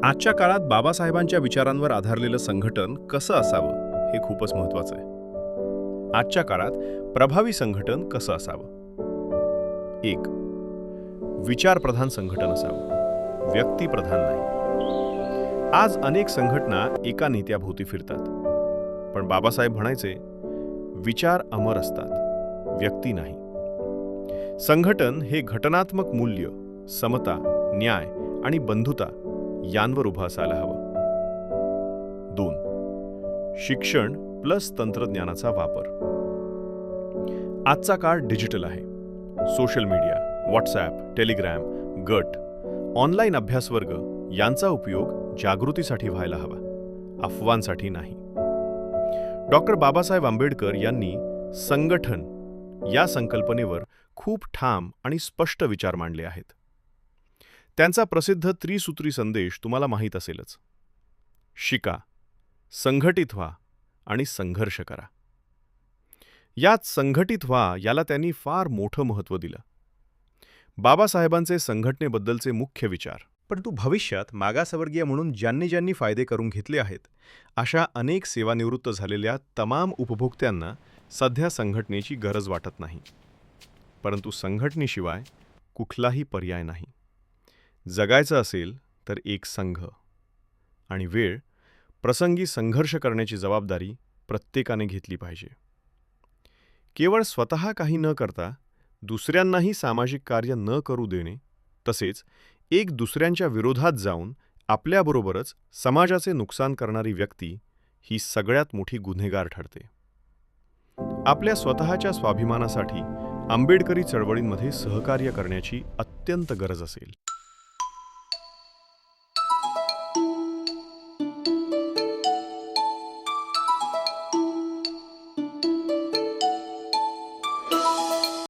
आजच्या काळात बाबासाहेबांच्या विचारांवर आधारलेलं संघटन कसं असावं हे खूपच महत्त्वाचं आहे. आजच्या काळात प्रभावी संघटन कसं असावं? 1. विचारप्रधान संघटन असावं, व्यक्तिप्रधान नाही. आज अनेक संघटना एका नेत्याभोवती फिरतात. पण बाबासाहेब म्हणायचे, विचार अमर असतात, व्यक्ती नाही. संघटन हे घटनात्मक मूल्य, समता, न्याय आणि बंधुता यांवर उभं असायला हवं. 2. शिक्षण प्लस तंत्रज्ञानाचा वापर. आजचा काळ डिजिटल आहे. सोशल मीडिया, व्हॉट्सॲप, टेलिग्राम, गट, ऑनलाईन अभ्यासवर्ग यांचा उपयोग जागृतीसाठी व्हायला हवा, अफवांसाठी नाही. डॉक्टर बाबासाहेब आंबेडकर यांनी संगठन या संकल्पनेवर खूप ठाम आणि स्पष्ट विचार मांडले आहेत. त्यांचा प्रसिद्ध त्रिसूत्री संदेश तुम्हाला माहीत असेलच. शिका, संघटित व्हा आणि संघर्ष करा. यात संघटित व्हा याला त्यांनी फार मोठं महत्त्व दिलं. बाबासाहेबांचे संघटनेबद्दलचे मुख्य विचार. परंतु भविष्यात मागासवर्गीय म्हणून ज्यांनी ज्यांनी फायदे करून घेतले आहेत, अशा अनेक सेवानिवृत्त झालेल्या तमाम उपभोक्त्यांना सध्या संघटनेची गरज वाटत नाही. परंतु संघटनेशिवाय कुठलाही पर्याय नाही. जगायचं असेल तर एक संघ आणि वेळ प्रसंगी संघर्ष करण्याची जबाबदारी प्रत्येकाने घेतली पाहिजे. केवळ स्वतः काही न करता दुसऱ्यांनाही सामाजिक कार्य न करू देणे, तसेच एक दुसऱ्यांच्या विरोधात जाऊन आपल्याबरोबरच समाजाचे नुकसान करणारी व्यक्ती ही सगळ्यात मोठी गुन्हेगार ठरते. आपल्या स्वतःच्या स्वाभिमानासाठी आंबेडकरी चळवळींमध्ये सहकार्य करण्याची अत्यंत गरज असेल.